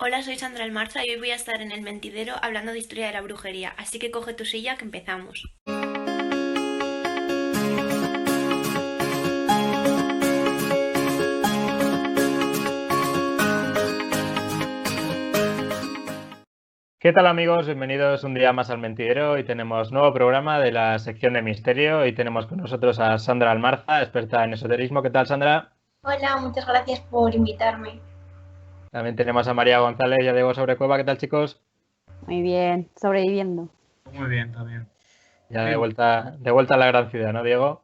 Hola, soy Sandra Almarza y hoy voy a estar en el mentidero hablando de historia de la brujería, así que coge tu silla que empezamos. ¿Qué tal amigos? Bienvenidos un día más al Mentidero. Hoy tenemos nuevo programa de la sección de misterio. Hoy tenemos con nosotros a Sandra Almarza, experta en esoterismo. ¿Qué tal, Sandra? Hola, muchas gracias por invitarme. También tenemos a María González y a Diego Sobrecueva. ¿Qué tal, chicos? Muy bien, sobreviviendo. Muy bien, también. Ya Sí, de vuelta a la gran ciudad, ¿no, Diego?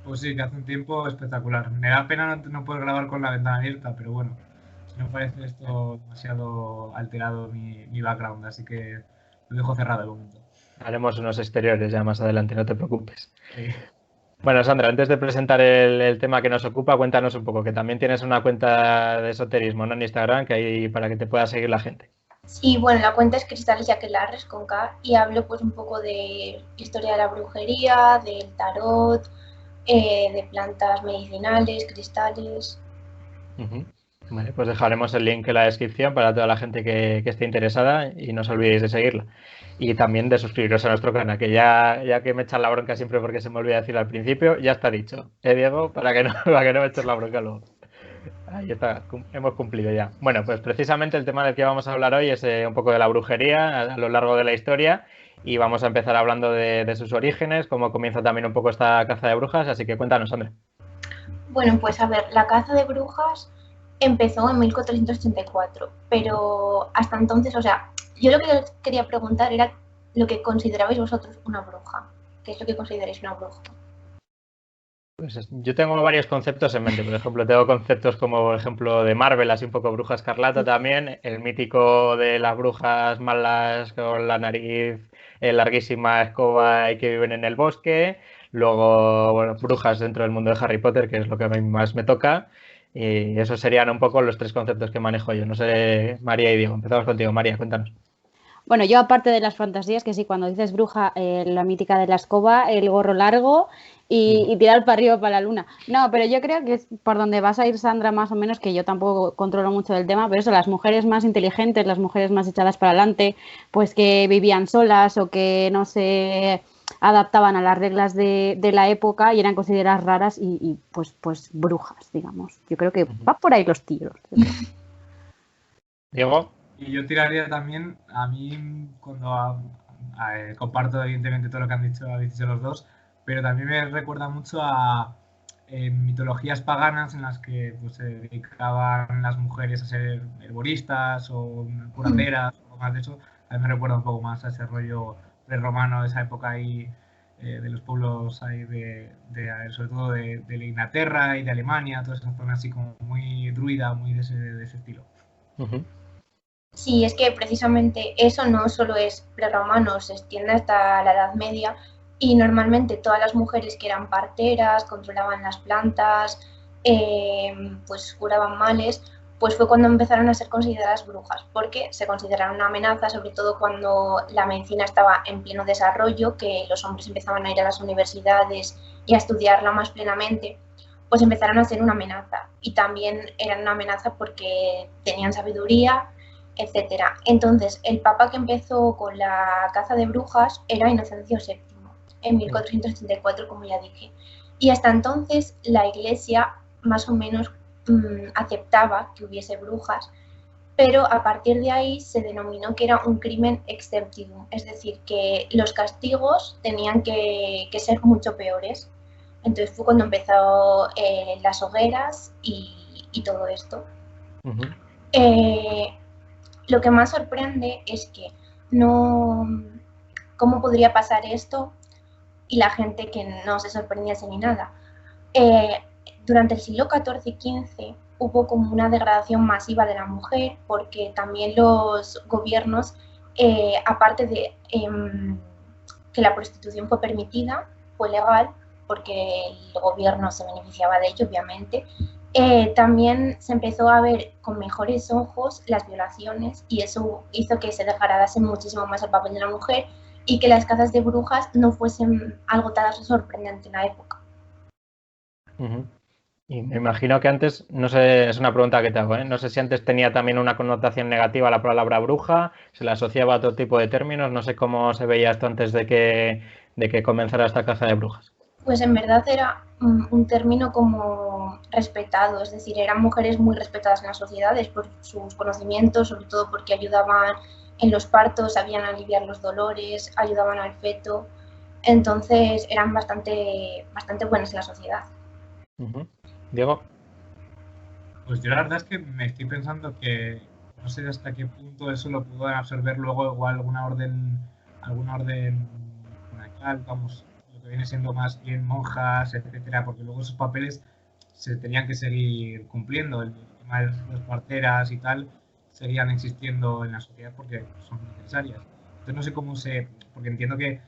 pues sí, que hace un tiempo espectacular. Me da pena no poder grabar con la ventana abierta, pero bueno, si no parece esto demasiado alterado mi background, así que lo dejo cerrado de momento. Haremos unos exteriores ya más adelante, no te preocupes. Sí. Bueno, Sandra, antes de presentar el tema que nos ocupa, cuéntanos un poco, que también tienes una cuenta de esoterismo, ¿no? En Instagram, que hay para que te pueda seguir la gente. Sí, bueno, la cuenta es Cristales y Aquelarres con K y hablo pues un poco de historia de la brujería, del tarot, de plantas medicinales, cristales. Ujú. Vale, pues dejaremos el link en la descripción para toda la gente que esté interesada y no os olvidéis de seguirla. Y también de suscribiros a nuestro canal, que ya que me echan la bronca siempre porque se me olvida decir al principio, ya está dicho. Diego? Para que no me eches la bronca luego. Ahí está, hemos cumplido ya. Bueno, pues precisamente el tema del que vamos a hablar hoy es un poco de la brujería a lo largo de la historia y vamos a empezar hablando de sus orígenes, cómo comienza también un poco esta caza de brujas, así que cuéntanos, André. Bueno, pues a ver, la caza de brujas empezó en 1484, pero hasta entonces, o sea, yo lo que os quería preguntar era lo que considerabais vosotros una bruja. ¿Qué es lo que consideráis una bruja? Pues yo tengo varios conceptos en mente. Por ejemplo, tengo conceptos como, por ejemplo, de Marvel, así un poco Bruja Escarlata también. El mítico de las brujas malas con la nariz larguísima, escoba y que viven en el bosque. Luego, bueno, brujas dentro del mundo de Harry Potter, que es lo que a mí más me toca. Y esos serían un poco los tres conceptos que manejo yo. No sé, María y Diego. Empezamos contigo, María, cuéntanos. Bueno, yo aparte de las fantasías, que sí, cuando dices bruja, la mítica de la escoba, el gorro largo y tirar para arriba para la luna. No, pero yo creo que es por donde vas a ir, Sandra, más o menos, que yo tampoco controlo mucho del tema, pero eso, las mujeres más inteligentes, las mujeres más echadas para adelante, pues que vivían solas o que no se adaptaban a las reglas de la época y eran consideradas raras pues brujas, digamos. Yo creo que va por ahí los tiros. Diego. Y yo tiraría también, a mí, cuando comparto evidentemente todo lo que habéis dicho los dos, pero también me recuerda mucho a mitologías paganas en las que pues, se dedicaban las mujeres a ser herboristas o curanderas o más de eso. A mí me recuerda un poco más a ese rollo prerromano de esa época ahí, de los pueblos ahí sobre todo de Inglaterra y de Alemania, toda esa zona así como muy druida, muy de ese estilo. Sí, es que precisamente eso no solo es prerromano, se extiende hasta la Edad Media y normalmente todas las mujeres que eran parteras, controlaban las plantas, pues curaban males, pues fue cuando empezaron a ser consideradas brujas, porque se consideraron una amenaza, sobre todo cuando la medicina estaba en pleno desarrollo, que los hombres empezaban a ir a las universidades y a estudiarla más plenamente, pues empezaron a ser una amenaza. Y también eran una amenaza porque tenían sabiduría, etcétera. Entonces, el papa que empezó con la caza de brujas era Inocencio VII, en 1434, como ya dije. Y hasta entonces la Iglesia más o menos aceptaba que hubiese brujas, pero a partir de ahí se denominó que era un crimen exceptivum, es decir, que los castigos tenían que ser mucho peores. Entonces fue cuando empezó las hogueras y todo esto. Lo que más sorprende es que no, ¿cómo podría pasar esto? Y la gente que no se sorprendiese ni nada. Durante el siglo XIV y XV hubo como una degradación masiva de la mujer porque también los gobiernos, aparte de que la prostitución fue permitida, fue legal, porque el gobierno se beneficiaba de ello, obviamente, también se empezó a ver con mejores ojos las violaciones y eso hizo que se degradase muchísimo más el papel de la mujer y que las cazas de brujas no fuesen algo tan sorprendente en la época. Y me imagino que antes, no sé, es una pregunta que te hago, ¿eh? No sé si antes tenía también una connotación negativa la palabra bruja, se la asociaba a otro tipo de términos, no sé cómo se veía esto antes de que comenzara esta caza de brujas. Pues en verdad era un término como respetado, es decir, eran mujeres muy respetadas en las sociedades por sus conocimientos, sobre todo porque ayudaban en los partos, sabían aliviar los dolores, ayudaban al feto, entonces eran bastante buenas en la sociedad. Diego. Pues yo la verdad es que me estoy pensando que no sé hasta qué punto eso lo pudo absorber luego igual alguna orden monacal, vamos, lo que viene siendo más bien monjas, etcétera, porque luego esos papeles se tenían que seguir cumpliendo, el tema de las parteras y tal seguían existiendo en la sociedad porque son necesarias. Entonces no sé cómo porque entiendo que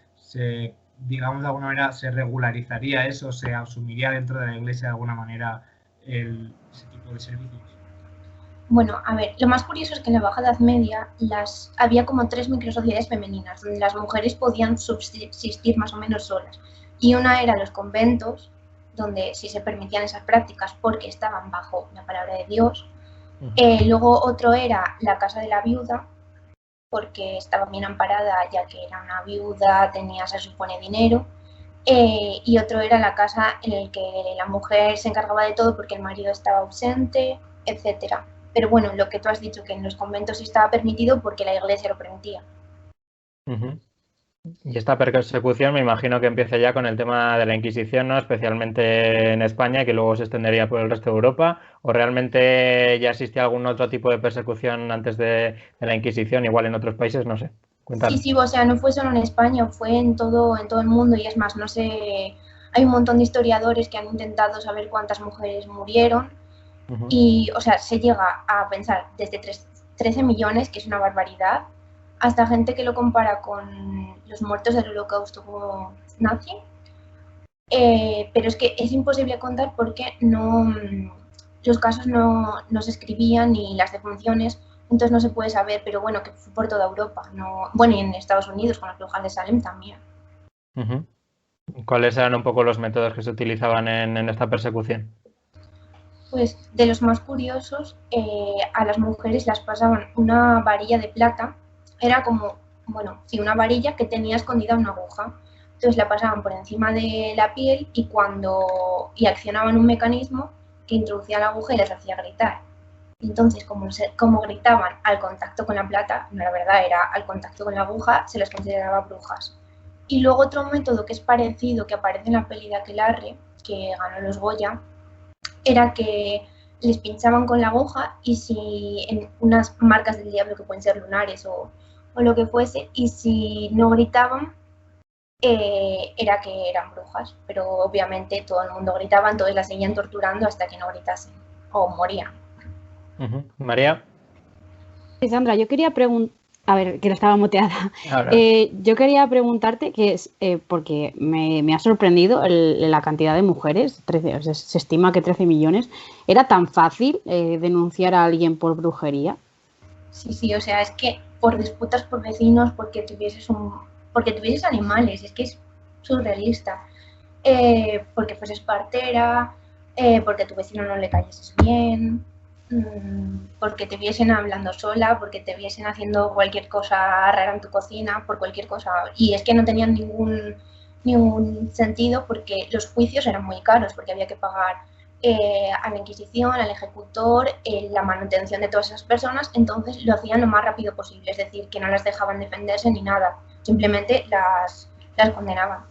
digamos de alguna manera se regularizaría eso, se asumiría dentro de la iglesia de alguna manera ese tipo de servicios. Bueno, a ver, lo más curioso es que en la Baja Edad Media había como 3 microsociedades femeninas, donde las mujeres podían subsistir más o menos solas. Y una era los conventos, donde sí se permitían esas prácticas porque estaban bajo la palabra de Dios. Luego otro era la casa de la viuda, porque estaba bien amparada, ya que era una viuda, tenía, se supone, dinero. Y otro era la casa en el que la mujer se encargaba de todo porque el marido estaba ausente, etcétera. Pero bueno, lo que tú has dicho, que en los conventos sí estaba permitido porque la iglesia lo permitía. Y esta persecución me imagino que empieza ya con el tema de la Inquisición, ¿no? Especialmente en España, y que luego se extendería por el resto de Europa, o realmente ya existía algún otro tipo de persecución antes de la Inquisición, igual en otros países, no sé. Cuéntanos. Sí, o sea, no fue solo en España, fue en todo el mundo y es más, no sé, hay un montón de historiadores que han intentado saber cuántas mujeres murieron y, o sea, se llega a pensar desde 13 millones, que es una barbaridad, hasta gente que lo compara con los muertos del Holocausto nazi, pero es que es imposible contar porque los casos no se escribían ni las defunciones, entonces no se puede saber, pero bueno, que fue por toda Europa, bueno, y en Estados Unidos con las brujas de Salem también. ¿Cuáles eran un poco los métodos que se utilizaban en esta persecución? Pues de los más curiosos, a las mujeres las pasaban una varilla de plata, era como, bueno, sí, una varilla que tenía escondida una aguja. Entonces la pasaban por encima de la piel y accionaban un mecanismo que introducía la aguja y les hacía gritar. Entonces, como gritaban al contacto con la plata, no, la verdad era al contacto con la aguja, se les consideraba brujas. Y luego otro método que es parecido, que aparece en la peli de Aquelarre, que ganó los Goya, era que les pinchaban con la aguja y si en unas marcas del diablo que pueden ser lunares o lo que fuese, y si no gritaban, era que eran brujas, pero obviamente todo el mundo gritaba, entonces las seguían torturando hasta que no gritasen o morían. María. Sí, Sandra, yo quería preguntar, a ver, que no estaba muteada. Yo quería preguntarte, porque me ha sorprendido la cantidad de mujeres, se estima que 13 millones, ¿era tan fácil denunciar a alguien por brujería? Sí, o sea, es que por disputas por vecinos, porque tuvieses animales, es que es surrealista. Porque fueses partera, porque a tu vecino no le cayeses bien, porque te viesen hablando sola, porque te viesen haciendo cualquier cosa rara en tu cocina, por cualquier cosa. Y es que no tenían ningún sentido porque los juicios eran muy caros, porque había que pagar a la Inquisición, al ejecutor, la manutención de todas esas personas, entonces lo hacían lo más rápido posible, es decir, que no las dejaban defenderse ni nada, simplemente las condenaban.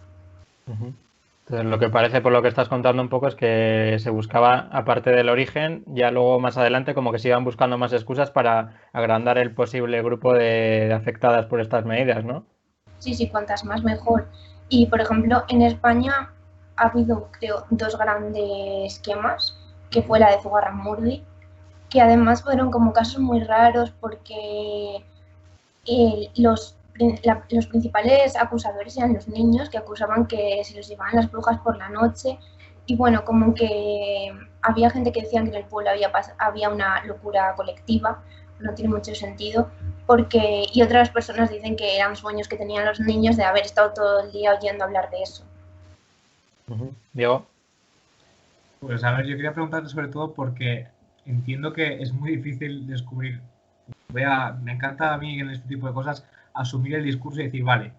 Entonces, lo que parece por lo que estás contando un poco es que se buscaba, aparte del origen, ya luego más adelante como que se iban buscando más excusas para agrandar el posible grupo de afectadas por estas medidas, ¿no? Sí, cuantas más mejor. Y, por ejemplo, en España ha habido, creo, 2 grandes quemas, que fue la de Zugarramurdi, que además fueron como casos muy raros porque los principales acusadores eran los niños que acusaban que se los llevaban las brujas por la noche y bueno, como que había gente que decía que en el pueblo había una locura colectiva, no tiene mucho sentido, y otras personas dicen que eran sueños que tenían los niños de haber estado todo el día oyendo hablar de eso. Diego. Pues a ver, yo quería preguntarte sobre todo porque entiendo que es muy difícil descubrir. Me encanta a mí en este tipo de cosas asumir el discurso y decir, vale,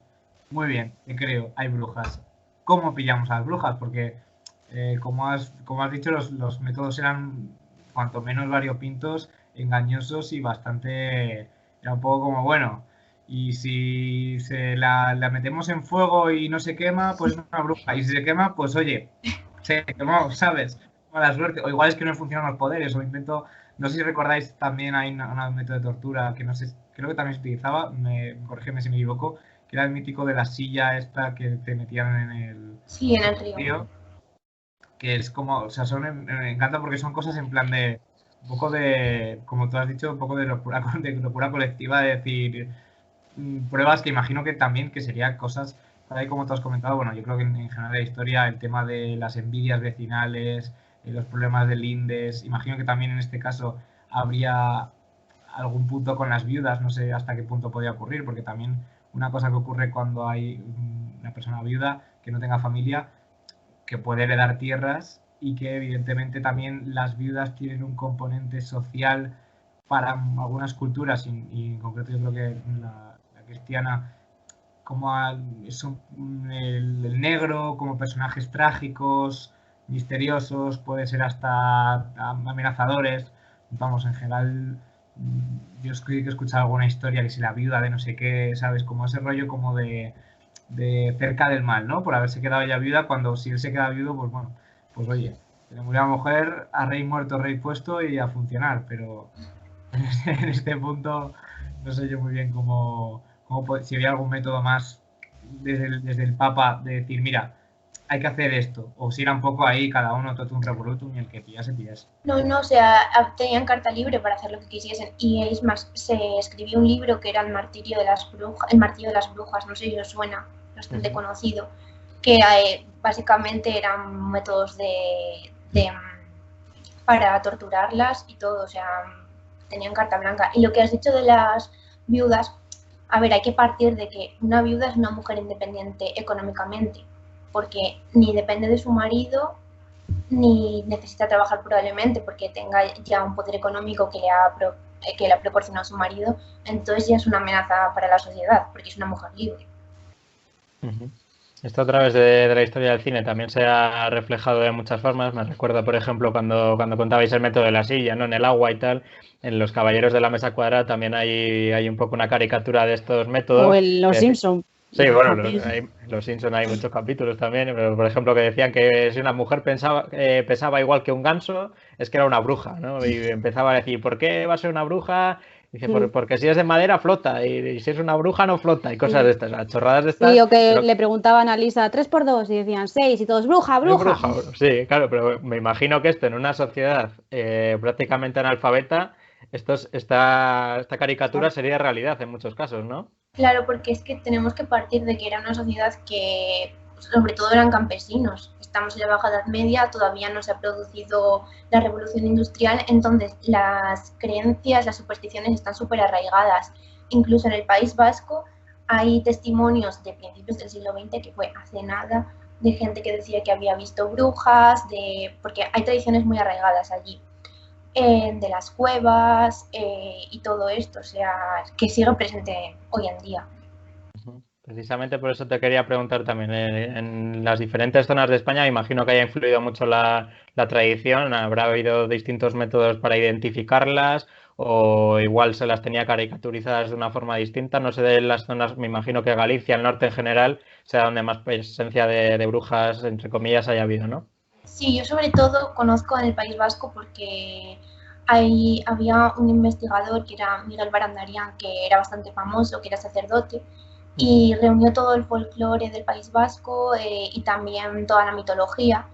muy bien, te creo, hay brujas. ¿Cómo pillamos a las brujas? Porque, como has dicho, los métodos eran cuanto menos variopintos, engañosos y bastante. Era un poco como, bueno, y si la metemos en fuego y no se quema, pues es una bruja. Y si se quema, pues oye, se quemó, ¿sabes? Mala suerte. O igual es que no funcionan los poderes, o intento. No sé si recordáis, también hay un método de tortura que no sé, creo que también se utilizaba, corrígeme si me equivoco, que era el mítico de la silla esta que te metían en el Sí, en el río. Que es como, o sea, me encanta porque son cosas en plan de, un poco de, como tú has dicho, un poco de locura colectiva, de decir, pruebas que imagino que también que serían cosas, tal y como tú has comentado, bueno, yo creo que en general la historia, el tema de las envidias vecinales, los problemas de lindes, imagino que también en este caso habría algún punto con las viudas, no sé hasta qué punto podría ocurrir, porque también una cosa que ocurre cuando hay una persona viuda que no tenga familia, que puede heredar tierras y que evidentemente también las viudas tienen un componente social para algunas culturas y en concreto yo creo que la cristiana como el negro, como personajes trágicos, misteriosos, puede ser hasta amenazadores. Vamos, en general, yo he escuchado alguna historia que si la viuda de no sé qué, ¿sabes? Como ese rollo como de cerca del mal, ¿no? Por haberse quedado ella viuda, cuando si él se queda viudo, pues bueno, pues oye, se le murió a la mujer, a rey muerto, rey puesto y a funcionar, pero en este punto no sé yo muy bien si había algún método más desde el Papa de decir, mira, hay que hacer esto, o si era un poco ahí cada uno todo un revolutum y el que pillase. No, o sea, tenían carta libre para hacer lo que quisiesen y es más, se escribió un libro que era el martirio de las brujas, no sé si os suena, bastante conocido, que básicamente eran métodos para torturarlas y todo, o sea, tenían carta blanca. Y lo que has dicho de las viudas, a ver, hay que partir de que una viuda es una mujer independiente económicamente, porque ni depende de su marido, ni necesita trabajar probablemente porque tenga ya un poder económico que le ha proporcionado su marido, entonces ya es una amenaza para la sociedad, porque es una mujer libre. Esto a través de la historia del cine también se ha reflejado de muchas formas. Me recuerdo, por ejemplo, cuando contabais el método de la silla, ¿no? En el agua y tal. En Los Caballeros de la Mesa Cuadrada también hay un poco una caricatura de estos métodos. O en Los Simpson. Sí, bueno, los Simpson hay muchos capítulos también, pero por ejemplo que decían que si una mujer pesaba igual que un ganso, es que era una bruja, ¿no? Y empezaba a decir, ¿por qué va a ser una bruja? Dice, porque si es de madera flota, y si es una bruja no flota, y cosas de estas, las chorradas de estas. Sí, o que le preguntaban a Lisa, 3 por 2, y decían 6, y todos, bruja, bruja. Sí, claro, pero me imagino que esto en una sociedad prácticamente analfabeta, esta caricatura sería realidad en muchos casos, ¿no? Claro, porque es que tenemos que partir de que era una sociedad que sobre todo eran campesinos. Estamos en la Baja Edad Media, todavía no se ha producido la revolución industrial, entonces las creencias, las supersticiones están súper arraigadas. Incluso en el País Vasco hay testimonios de principios del siglo XX, que fue hace nada, de gente que decía que había visto brujas, porque hay tradiciones muy arraigadas allí. De las cuevas y todo esto, o sea, que sigue presente hoy en día. Precisamente por eso te quería preguntar también, en las diferentes zonas de España, me imagino que haya influido mucho la tradición, habrá habido distintos métodos para identificarlas o igual se las tenía caricaturizadas de una forma distinta, no sé, de las zonas, me imagino que Galicia, el norte en general, sea donde más presencia de brujas, entre comillas, haya habido, ¿no? Sí, yo sobre todo conozco en el País Vasco porque había un investigador que era Miguel Barandarian, que era bastante famoso, que era sacerdote, y reunió todo el folclore del País Vasco y también toda la mitología,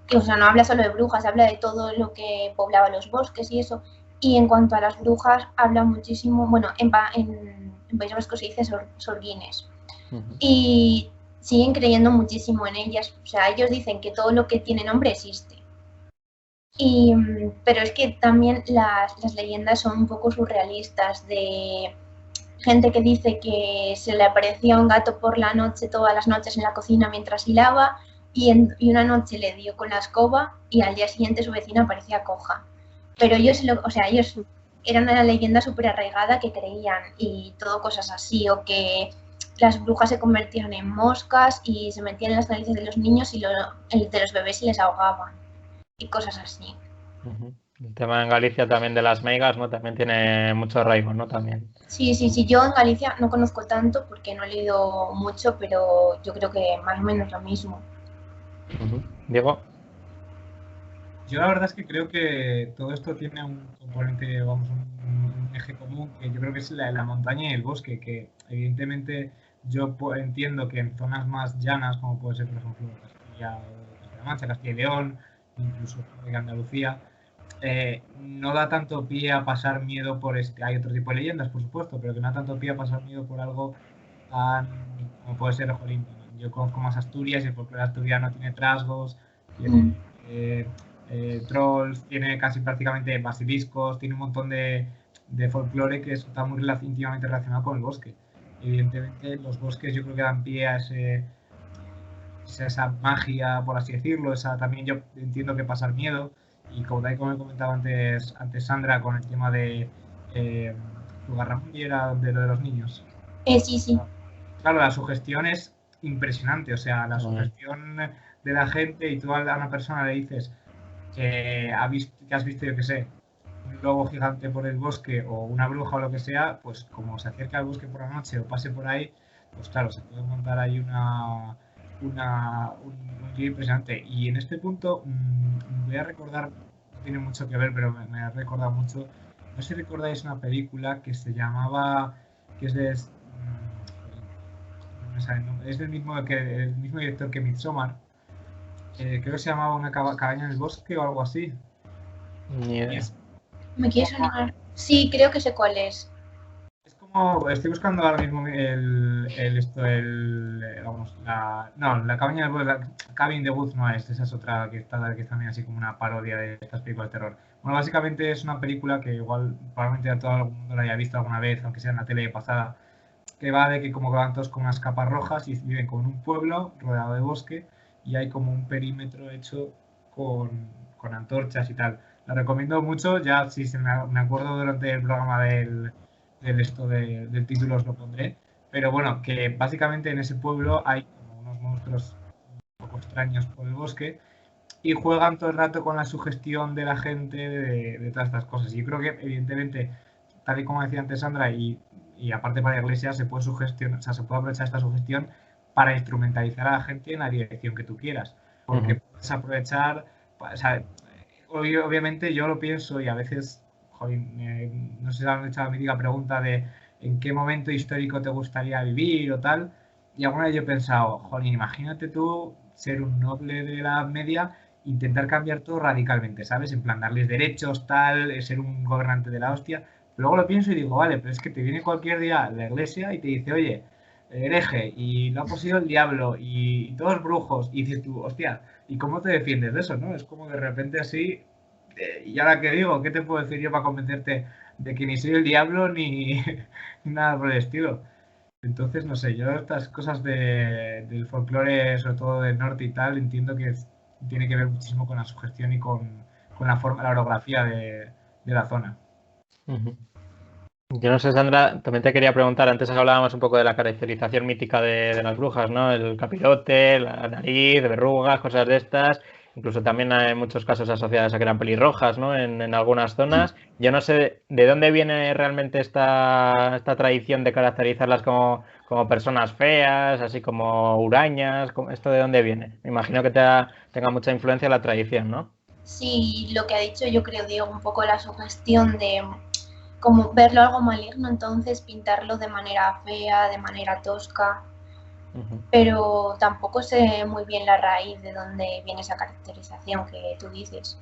que o sea, no habla solo de brujas, habla de todo lo que poblaba los bosques y eso. Y en cuanto a las brujas, habla muchísimo, bueno, en País Vasco se dice sorguines. Y siguen creyendo muchísimo en ellas, o sea, ellos dicen que todo lo que tiene nombre existe. Pero es que también las leyendas son un poco surrealistas, de gente que dice que se le aparecía un gato por la noche, todas las noches en la cocina mientras hilaba, y una noche le dio con la escoba y al día siguiente su vecina parecía coja. Pero ellos era una leyenda súper arraigada que creían y todo cosas así, o que las brujas se convertían en moscas y se metían en las narices de los niños y de los bebés y les ahogaban y cosas así. El tema en Galicia también de las meigas, ¿no? También tiene mucho arraigo, ¿no? También. Sí. Yo en Galicia no conozco tanto porque no he leído mucho, pero yo creo que más o menos lo mismo. Diego. Yo la verdad es que creo que todo esto tiene un componente, vamos, un eje común, que yo creo que es la montaña y el bosque, que evidentemente yo entiendo que en zonas más llanas, como puede ser, por ejemplo, Castilla-La Mancha, Castilla y León, incluso Andalucía, no da tanto pie a pasar miedo por hay otro tipo de leyendas, por supuesto, pero que no da tanto pie a pasar miedo por algo tan, como puede ser, jolín, yo conozco más Asturias y el folclore asturiano tiene trasgos, tiene trolls, tiene casi prácticamente basiliscos, tiene un montón de folclore que está muy íntimamente relacionado con el bosque. Evidentemente los bosques yo creo que dan pie a esa magia, por así decirlo, también yo entiendo que pasar miedo, y como he comentado antes Sandra con el tema de Ramón era de lo de los niños. Sí. Claro, la sugestión es impresionante, o sea, la sugestión de la gente, y tú a una persona le dices que has visto, yo qué sé, un lobo gigante por el bosque o una bruja o lo que sea, pues como se acerca al bosque por la noche o pase por ahí, pues claro, se puede montar ahí un lío impresionante. Y en este punto voy a recordar, no tiene mucho que ver, pero me ha recordado mucho, no sé si recordáis una película que se llamaba, que es del mismo director que Midsommar, creo que se llamaba Una cabaña en el bosque o algo así. Ni idea. ¿Me quieres sonar? Sí, creo que sé cuál es. Es como, estoy buscando ahora mismo la cabaña del bosque, la Cabin de Woods no es, esa es otra que está también así como una parodia de estas películas de terror. Bueno, básicamente es una película que igual probablemente todo el mundo la haya visto alguna vez, aunque sea en la tele pasada, que va de que como que van todos con unas capas rojas y viven como en un pueblo rodeado de bosque y hay como un perímetro hecho con antorchas y tal. La recomiendo mucho, ya si me acuerdo durante el programa del título os lo pondré, pero bueno, que básicamente en ese pueblo hay como unos monstruos un poco extraños por el bosque y juegan todo el rato con la sugestión de la gente de todas estas cosas. Y yo creo que evidentemente, tal y como decía antes Sandra, y aparte para la iglesia se puede sugestionar, o sea, se puede aprovechar esta sugestión para instrumentalizar a la gente en la dirección que tú quieras, porque puedes aprovechar, o sea, obviamente yo lo pienso y a veces, joder, no sé si han hecho la mítica pregunta de en qué momento histórico te gustaría vivir o tal, y alguna vez yo he pensado, joder, imagínate tú ser un noble de la Edad Media, intentar cambiar todo radicalmente, ¿sabes? En plan, darles derechos, tal, ser un gobernante de la hostia. Luego lo pienso y digo, vale, pero es que te viene cualquier día la iglesia y te dice, oye, hereje, y lo ha poseído el diablo, y todos brujos, y dices tú, hostia, ¿y cómo te defiendes de eso, no? Es como de repente así, y ahora que digo, ¿qué te puedo decir yo para convencerte de que ni soy el diablo ni nada por el estilo? Entonces, no sé, yo estas cosas del folclore, sobre todo del norte y tal, entiendo que tiene que ver muchísimo con la sugestión y con la orografía de la zona. Yo no sé, Sandra, también te quería preguntar, antes hablábamos un poco de la caracterización mítica de las brujas, ¿no? El capirote, la nariz, verrugas, cosas de estas. Incluso también hay muchos casos asociados a que eran pelirrojas, ¿no? En algunas zonas. Yo no sé de dónde viene realmente esta tradición de caracterizarlas como personas feas, así como hurañas. ¿Esto de dónde viene? Me imagino que tenga mucha influencia la tradición, ¿no? Sí, lo que ha dicho yo creo, Diego, un poco la sugestión de como verlo algo maligno, entonces pintarlo de manera fea, de manera tosca. Pero tampoco sé muy bien la raíz de dónde viene esa caracterización que tú dices.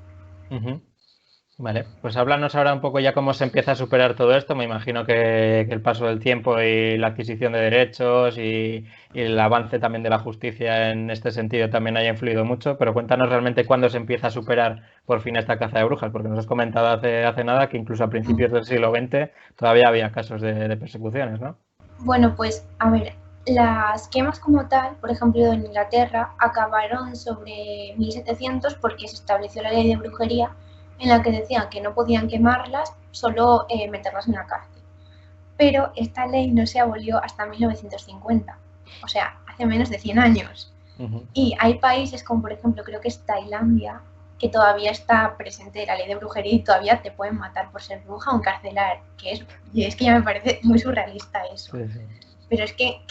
Vale, pues háblanos ahora un poco ya cómo se empieza a superar todo esto. Me imagino que el paso del tiempo y la adquisición de derechos y el avance también de la justicia en este sentido también haya influido mucho, pero cuéntanos realmente cuándo se empieza a superar por fin esta caza de brujas, porque nos has comentado hace nada que incluso a principios del siglo XX todavía había casos de persecuciones, ¿no? Bueno, pues a ver, las quemas como tal, por ejemplo en Inglaterra, acabaron sobre 1700 porque se estableció la ley de brujería en la que decían que no podían quemarlas, solo meterlas en la cárcel. Pero esta ley no se abolió hasta 1950, o sea, hace menos de 100 años. Y hay países como por ejemplo creo que es Tailandia, que todavía está presente la ley de brujería y todavía te pueden matar por ser bruja o encarcelar, y es que ya me parece muy surrealista eso. Sí, sí. Pero es que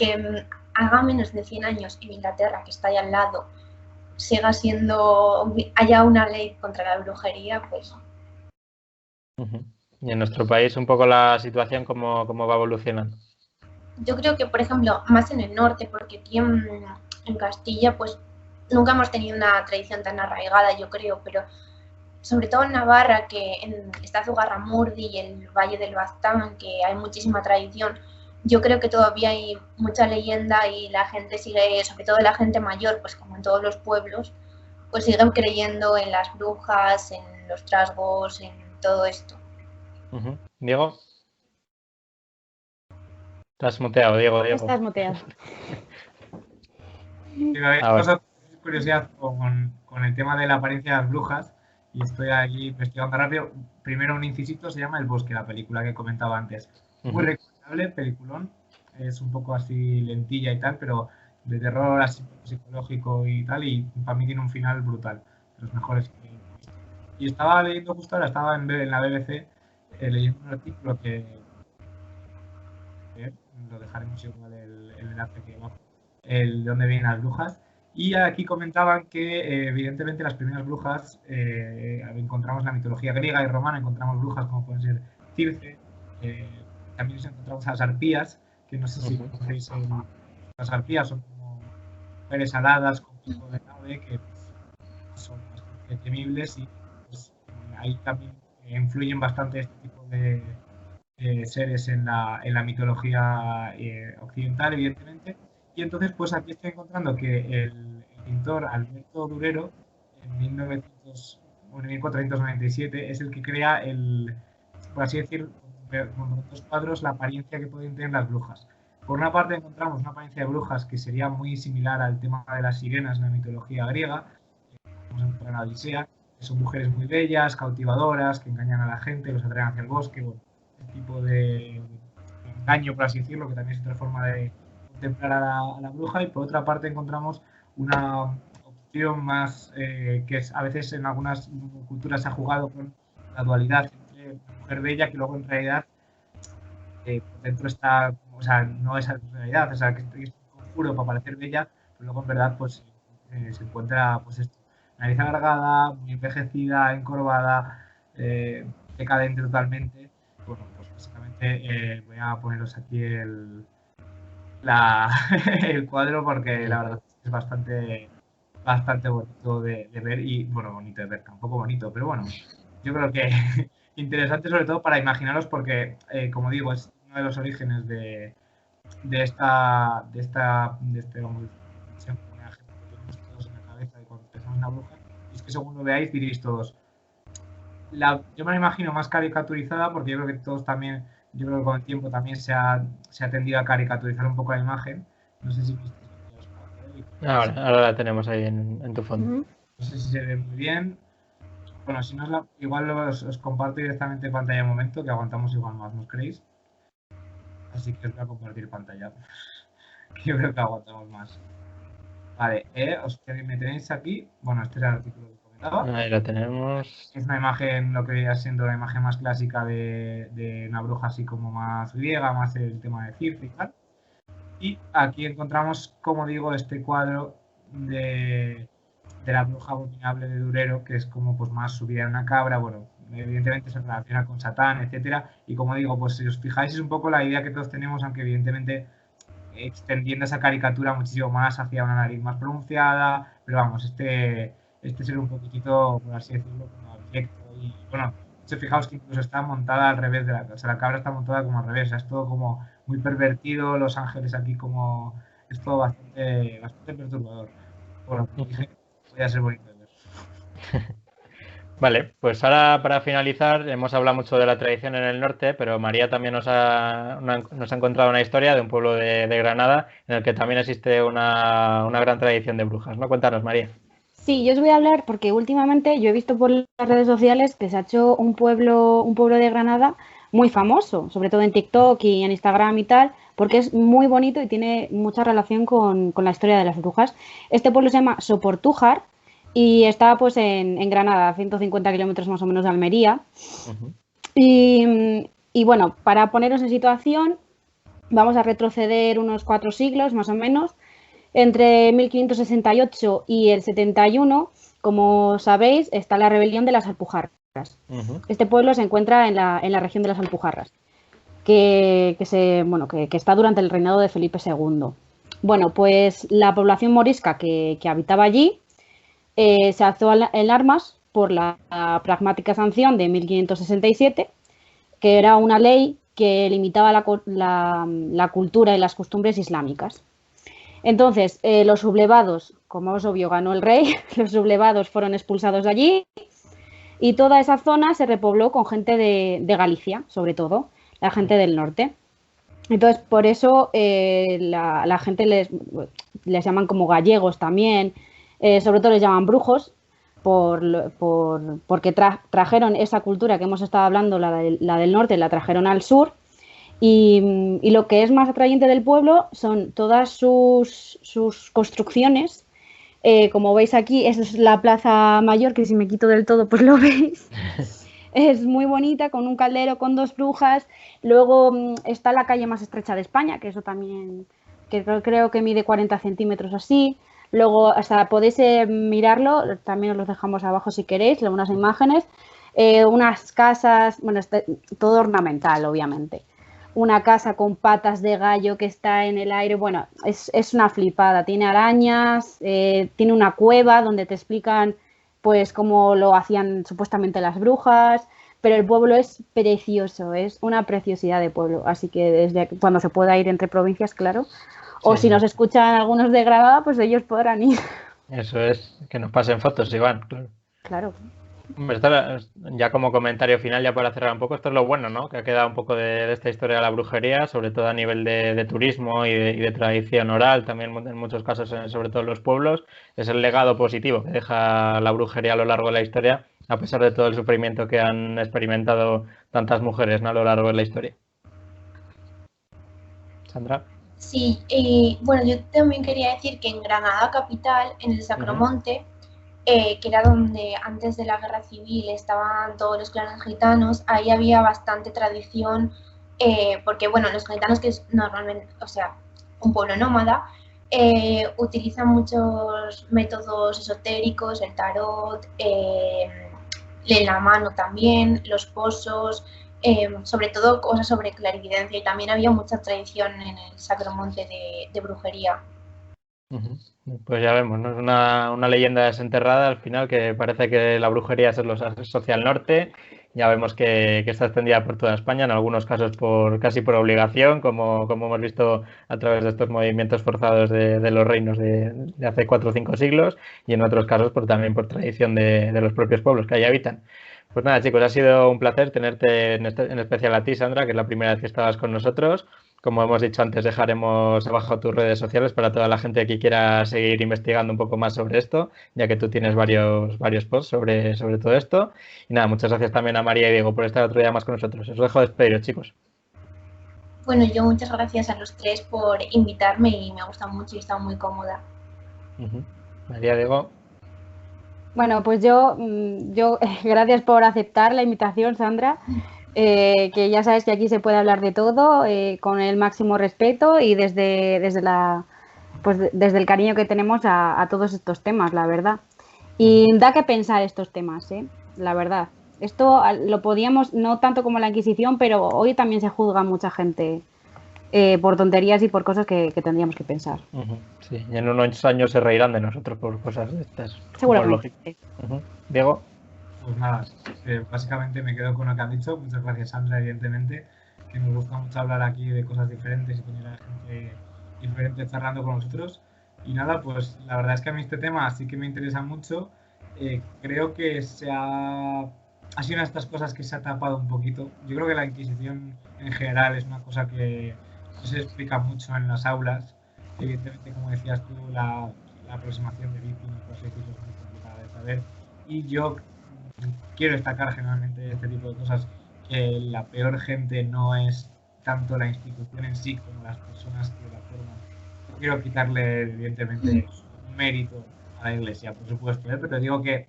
haga menos de 100 años en Inglaterra, que está ahí al lado, siga siendo, haya una ley contra la brujería, pues... Y en nuestro país un poco la situación cómo va evolucionando. Yo creo que, por ejemplo, más en el norte, porque aquí en Castilla, pues nunca hemos tenido una tradición tan arraigada, yo creo, pero sobre todo en Navarra, que está Zugarramurdi y el Valle del Baztán, que hay muchísima tradición, yo creo que todavía hay mucha leyenda y la gente sigue, sobre todo la gente mayor, pues como en todos los pueblos, pues siguen creyendo en las brujas, en los trasgos, en todo esto. Diego. Estás muteado, Diego. Estás muteado. Tengo curiosidad con el tema de la apariencia de las brujas y estoy aquí investigando rápido. Primero un incisito, se llama El Bosque, la película que comentaba antes. Muy recomendable, peliculón. Es un poco así lentilla y tal, pero de terror así psicológico y tal, y para mí tiene un final brutal, de los mejores que he visto. Y estaba leyendo justo ahora, estaba en la BBC leyendo un artículo que lo dejaremos igual el enlace que abajo, el de dónde vienen las brujas. Y aquí comentaban que evidentemente las primeras brujas, encontramos en la mitología griega y romana, encontramos brujas como pueden ser Circe, también encontramos a las arpías, que no sé si conocéis, las arpías son como mujeres aladas con pico de nave que pues, son bastante temibles y pues, ahí también influyen bastante este tipo de seres en la mitología occidental, evidentemente. Y entonces, pues aquí estoy encontrando que el pintor Alberto Durero, en 1497, es el que crea por así decir, con dos cuadros, la apariencia que pueden tener las brujas. Por una parte encontramos una apariencia de brujas que sería muy similar al tema de las sirenas en la mitología griega. Vamos a encontrar a Odisea, que son mujeres muy bellas, cautivadoras, que engañan a la gente, los atraen hacia el bosque, bueno, este tipo de engaño, por así decirlo, que también es otra forma de contemplar a la bruja. Y por otra parte encontramos una opción más que a veces en algunas culturas se ha jugado con la dualidad entre la mujer bella, que luego en realidad dentro está, o sea, no es realidad, o sea, que es un conjuro para parecer bella, pero luego en verdad pues se encuentra pues esto, nariz alargada, muy envejecida, encorvada, decadente totalmente. Bueno, pues básicamente voy a poneros aquí el cuadro porque la verdad es bastante bonito de ver y, bueno, bonito de ver, tampoco bonito, pero bueno, yo creo que interesante sobre todo para imaginaros porque, como digo, es uno de los orígenes de este, vamos, que tenemos todos en la cabeza de cuando pensamos en una bruja, y es que según lo veáis diréis todos, yo me la imagino más caricaturizada porque yo creo que todos también, yo creo que con el tiempo también se ha tendido a caricaturizar un poco la imagen. No sé si visteis. Ahora la tenemos ahí en tu fondo. No sé si se ve muy bien. Bueno, si no igual os comparto directamente pantalla un momento, que aguantamos igual más, ¿no os creéis? Así que os voy a compartir pantalla. Yo creo que aguantamos más. Vale, me tenéis aquí. Bueno, este es el artículo que comentaba. Ahí lo tenemos. Es una imagen, lo que viene siendo la imagen más clásica de una bruja así como más griega, más el tema de Circe y tal. Y aquí encontramos, como digo, este cuadro de la bruja abominable de Durero, que es como pues más subida en una cabra, bueno, evidentemente se relaciona con Satán, etcétera, y como digo, pues si os fijáis es un poco la idea que todos tenemos, aunque evidentemente extendiendo esa caricatura muchísimo más hacia una nariz más pronunciada, pero vamos, este ser un poquitito, por así decirlo, como abyecto, y bueno, fijaos que incluso está montada al revés o sea, la cabra está montada como al revés, o sea, es todo como muy pervertido, los ángeles aquí como, es todo bastante perturbador. Bueno, como dije, voy a ser bonito de ver. Vale, pues ahora para finalizar, hemos hablado mucho de la tradición en el norte, pero María también nos ha encontrado una historia de un pueblo de Granada en el que también existe una gran tradición de brujas, ¿no? Cuéntanos, María. Sí, yo os voy a hablar porque últimamente yo he visto por las redes sociales que se ha hecho un pueblo de Granada muy famoso, sobre todo en TikTok y en Instagram y tal, porque es muy bonito y tiene mucha relación con la historia de las brujas. Este pueblo se llama Soportújar y está pues en Granada, a 150 kilómetros más o menos de Almería. Ujú. Y bueno, para poneros en situación, vamos a retroceder unos 4 siglos más o menos. Entre 1568 y el 71, como sabéis, está la rebelión de las Alpujarras. Ujú. Este pueblo se encuentra en la región de las Alpujarras, que está durante el reinado de Felipe II. Bueno, pues la población morisca que habitaba allí se alzó en armas por la pragmática sanción de 1567, que era una ley que limitaba la cultura y las costumbres islámicas. Entonces, los sublevados, como es obvio, ganó el rey, los sublevados fueron expulsados de allí y toda esa zona se repobló con gente de Galicia, sobre todo, la gente del norte. Entonces, por eso la gente les llaman como gallegos también, sobre todo les llaman brujos, porque trajeron esa cultura que hemos estado hablando, la del norte, la trajeron al sur. Y lo que es más atrayente del pueblo son todas sus construcciones. Como veis aquí, esa es la plaza mayor, que si me quito del todo, pues lo veis. Es muy bonita, con un caldero, con 2 brujas. Luego está la calle más estrecha de España, que eso también, que creo que mide 40 centímetros así. Luego, hasta podéis mirarlo, también os lo dejamos abajo si queréis, unas imágenes. Unas casas, bueno, todo ornamental, obviamente. Una casa con patas de gallo que está en el aire. Bueno, es una flipada. Tiene arañas, tiene una cueva donde te explican pues cómo lo hacían supuestamente las brujas, pero el pueblo es precioso, es una preciosidad de pueblo, así que desde cuando se pueda ir entre provincias, claro, o Sí, si nos escuchan algunos de Granada, pues ellos podrán ir. eso es, que nos pasen fotos, Iván, claro. Claro. Hombre, ya como comentario final, ya para cerrar un poco, esto es lo bueno, ¿no? Que ha quedado un poco de esta historia de la brujería, sobre todo a nivel de turismo y de tradición oral, también en muchos casos, sobre todo en los pueblos, es el legado positivo que deja la brujería a lo largo de la historia, a pesar de todo el sufrimiento que han experimentado tantas mujeres, ¿no? A lo largo de la historia. Sandra. Sí, y bueno, yo también quería decir que en Granada capital, en el Ujú. Sacromonte, que era donde antes de la guerra civil estaban todos los clanes gitanos, ahí había bastante tradición, porque bueno, los gitanos que es normalmente, o sea, un pueblo nómada, utilizan muchos métodos esotéricos, el tarot, leen la mano también, los pozos, sobre todo cosas sobre clarividencia, y también había mucha tradición en el Sacromonte de brujería. Ujú. Pues ya vemos, ¿no? Es una leyenda desenterrada al final que parece que la brujería se los asocia al norte. Ya vemos que está extendida por toda España, en algunos casos casi por obligación, como hemos visto a través de estos movimientos forzados de los reinos de hace 4 o 5 siglos, y en otros casos también por tradición de los propios pueblos que allí habitan. Pues nada, chicos, ha sido un placer tenerte en especial a ti, Sandra, que es la primera vez que estabas con nosotros. Como hemos dicho antes, dejaremos abajo tus redes sociales para toda la gente que quiera seguir investigando un poco más sobre esto, ya que tú tienes varios posts sobre todo esto. Y nada, muchas gracias también a María y Diego por estar otro día más con nosotros. Os dejo despediros, chicos. Bueno, yo muchas gracias a los tres por invitarme y me ha gustado mucho y he estado muy cómoda. María, Diego. Bueno, pues yo gracias por aceptar la invitación, Sandra. Que ya sabes que aquí se puede hablar de todo con el máximo respeto y desde el cariño que tenemos a todos estos temas, la verdad. Y da que pensar estos temas, la verdad. Esto lo podíamos, no tanto como la Inquisición, pero hoy también se juzga a mucha gente por tonterías y por cosas que tendríamos que pensar. Sí, y en unos años se reirán de nosotros por cosas de estas. Seguramente. Diego. Pues nada, básicamente me quedo con lo que han dicho. Muchas gracias, Sandra, evidentemente, que nos gusta mucho hablar aquí de cosas diferentes y tener a la gente diferente charlando con nosotros. Y nada, pues la verdad es que a mí este tema sí que me interesa mucho. creo que ha sido una de estas cosas que se ha tapado un poquito. Yo creo que la Inquisición en general es una cosa que no se explica mucho en las aulas. Evidentemente, como decías tú, la aproximación de Viking y cosas así es muy complicada de saber. Y yo quiero destacar generalmente de este tipo de cosas que la peor gente no es tanto la institución en sí como las personas que la forman. No quiero quitarle, evidentemente, mérito a la Iglesia, por supuesto, pero digo que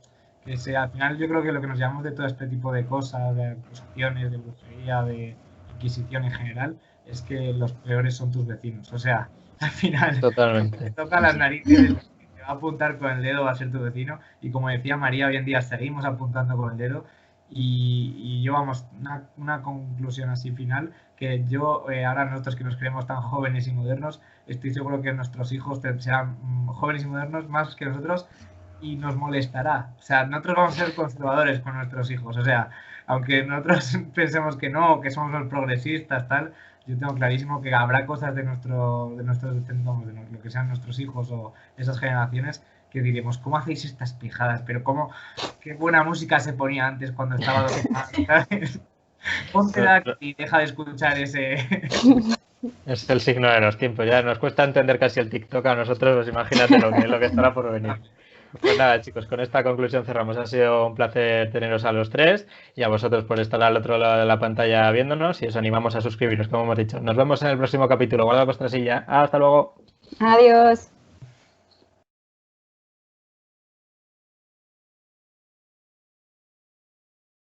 al final yo creo que lo que nos llamamos de todo este tipo de cosas, de acusaciones, de brujería, de Inquisición en general, es que los peores son tus vecinos. O sea, al final Totalmente. te toca las narices, te va a apuntar con el dedo, va a ser tu vecino. Y como decía María, hoy en día seguimos apuntando con el dedo. Y yo, vamos, una conclusión así final, que yo, ahora nosotros que nos creemos tan jóvenes y modernos, estoy seguro que nuestros hijos serán jóvenes y modernos más que nosotros y nos molestará. O sea, nosotros vamos a ser conservadores con nuestros hijos. O sea, aunque nosotros pensemos que no, que somos los progresistas, tal, yo tengo clarísimo que habrá cosas de nuestros, de lo que sean nuestros hijos o esas generaciones que diremos, ¿cómo hacéis estas pijadas? Pero cómo, qué buena música se ponía antes cuando estaba ¿sabes? Ponte y deja de escuchar ese... Es el signo de los tiempos, ya nos cuesta entender casi el TikTok a nosotros, pues imagínate lo que estará por venir. Pues nada, chicos, con esta conclusión cerramos. Ha sido un placer teneros a los tres y a vosotros por estar al otro lado de la pantalla viéndonos y os animamos a suscribiros, como hemos dicho. Nos vemos en el próximo capítulo. Guarda vuestra silla. Hasta luego. Adiós.